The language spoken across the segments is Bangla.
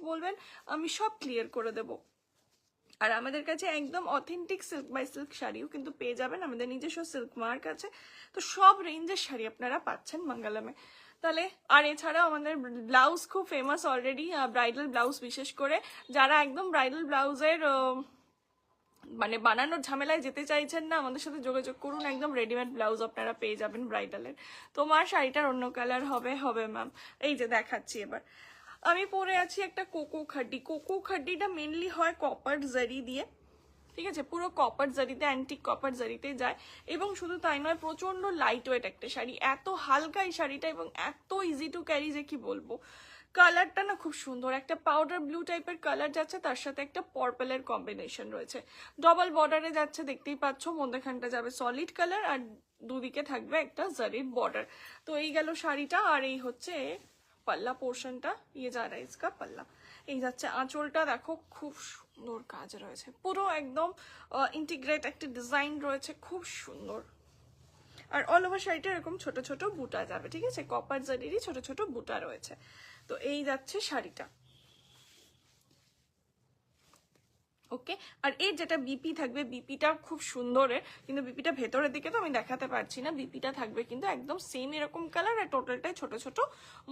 বলবেন, আমি সব ক্লিয়ার করে দেবো। আর আমাদের কাছে একদম অথেন্টিক সিল্ক বাই সিল্ক শাড়িও কিন্তু পেয়ে যাবেন, আমাদের নিজস্ব সিল্ক মার্ক আছে। তো সব রেঞ্জের শাড়ি আপনারা পাচ্ছেন মঙ্গলমে। তাহলে আর এছাড়াও আমাদের ব্লাউজ খুব ফেমাস অলরেডি, ব্রাইডাল ব্লাউজ বিশেষ করে। যারা একদম ব্রাইডাল ব্লাউজের মানে বানানোর ঝামেলায় যেতে চাইছেন না, আমাদের সাথে যোগাযোগ করুন, একদম রেডিমেড ব্লাউজ আপনারা পেয়ে যাবেন ব্রাইডালের। তোমার শাড়িটার অন্য কালার হবে ম্যাম। এই যে দেখাচ্ছি এবার, আমি পরে আছি একটা কোকো খাড্ডি। কোকো খাড্ডিটা মেনলি হয় কপার জারি দিয়ে, ঠিক আছে, পুরো কপার জারিতে, অ্যান্টিক কপার জারিতে যায়। এবং শুধু তাই নয়, প্রচন্ড লাইট ওয়েট একটা শাড়ি, এত হালকা এই শাড়িটা এবং এত ইজি টু ক্যারি যে কি বলবো। কালারটা না খুব সুন্দর, একটা পাউডার ব্লু টাইপের কালার যাচ্ছে, তার সাথে একটা পার্পলের কম্বিনেশন রয়েছে, ডবল বর্ডারে যাচ্ছে, দেখতেই পাচ্ছ। মধ্যখানটা যাবে সলিড কালার আর দুদিকে থাকবে একটা জারির বর্ডার। তো এই গেল শাড়িটা। আর এই হচ্ছে পাল্লা পোর্শনটা, ইয়ে যা রা ইসকা পাল্লা। এই যাচ্ছে আঁচলটা, দেখো খুব সুন্দর কাজ রয়েছে, পুরো একদম ইন্টিগ্রেট একটা ডিজাইন রয়েছে, খুব সুন্দর। আর অল ওভার শাড়িটা এরকম ছোট ছোট বুটা যাবে, ঠিক আছে, কপার জারিরই ছোট ছোট বুটা রয়েছে। তো এই যাচ্ছে শাড়িটা, ওকে। আর এর যেটা বিপি থাকবে, বিপিটা খুব সুন্দরের, কিন্তু বিপিটা ভেতরের দিকে তো আমি দেখাতে পারছি না। বিপিটা থাকবে কিন্তু একদম সেম এরকম কালার, আর টোটালটাই ছোট ছোট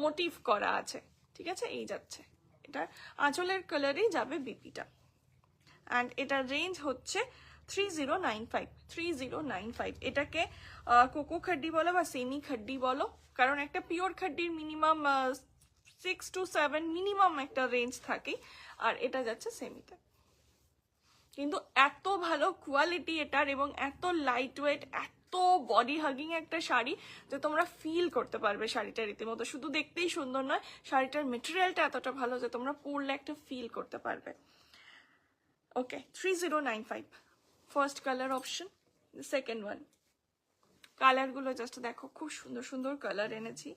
মোটিভ করা আছে, ঠিক আছে। এই যাচ্ছে, এটা আঁচলের কালারেই যাবে বিপিটা। অ্যান্ড এটার রেঞ্জ হচ্ছে 3095, 3095। এটাকে কোকো খাড্ডি বলো বা সেমি খাড্ডি বলো, কারণ একটা পিওর খাড্ডির মিনিমাম 6 to 7 মিনিমাম একটা রেঞ্জ থাকে, আর এটা যাচ্ছে সেমিতে। কিন্তু এত ভালো কোয়ালিটি এটার, এবং এত লাইট ওয়েট, এত বডি হাগিং একটা শাড়ি যে তোমরা ফিল করতে পারবে শাড়িটা রীতিমতো। শুধু দেখতেই সুন্দর নয়, শাড়িটার মেটেরিয়ালটা এতটা ভালো যে তোমরা পরলে একটা ফিল করতে পারবে। ওকে, 3095 first colour option. Second one, কালারগুলো জাস্ট দেখো, খুব সুন্দর সুন্দর কালার এনেছি।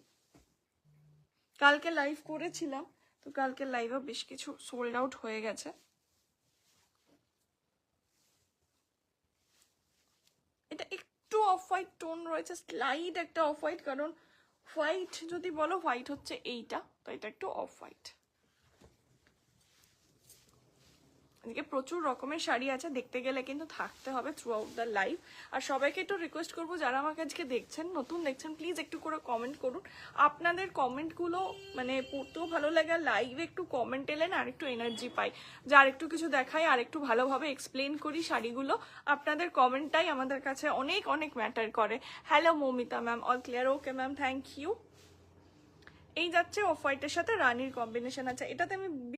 কালকে লাইভ করেছিলাম, তো কালকে লাইভেও বেশ কিছু সোল্ড আউট হয়ে গেছে। এটা একটু অফ হোয়াইট টোন রয়েছে, স্লাইড একটা অফ হোয়াইট, কারণ হোয়াইট যদি বলো, হোয়াইট হচ্ছে এইটা, তো এটা একটু অফ হোয়াইট। এদিকে প্রচুর রকমের শাড়ি আছে, দেখতে গেলে কিন্তু থাকতে হবে থ্রু আউট দ্য লাইভ। আর সবাইকে একটু রিকোয়েস্ট করবো, যারা আমাকে আজকে দেখছেন, নতুন দেখছেন, প্লিজ একটু করে কমেন্ট করুন। আপনাদের কমেন্টগুলো মানে পড়তেও ভালো লাগে, লাইভে একটু কমেন্ট এলেন আর একটু এনার্জি পাই, যে আর একটু কিছু দেখাই, আর একটু ভালোভাবে এক্সপ্লেন করি শাড়িগুলো। আপনাদের কমেন্টটাই আমাদের কাছে অনেক অনেক ম্যাটার করে। Hello Moumita ma'am, all clear, okay ma'am, thank you. এই যাচ্ছে অফ হোয়াইটের সাথে রানির কম্বিনেশন আছে, এটাতে আমি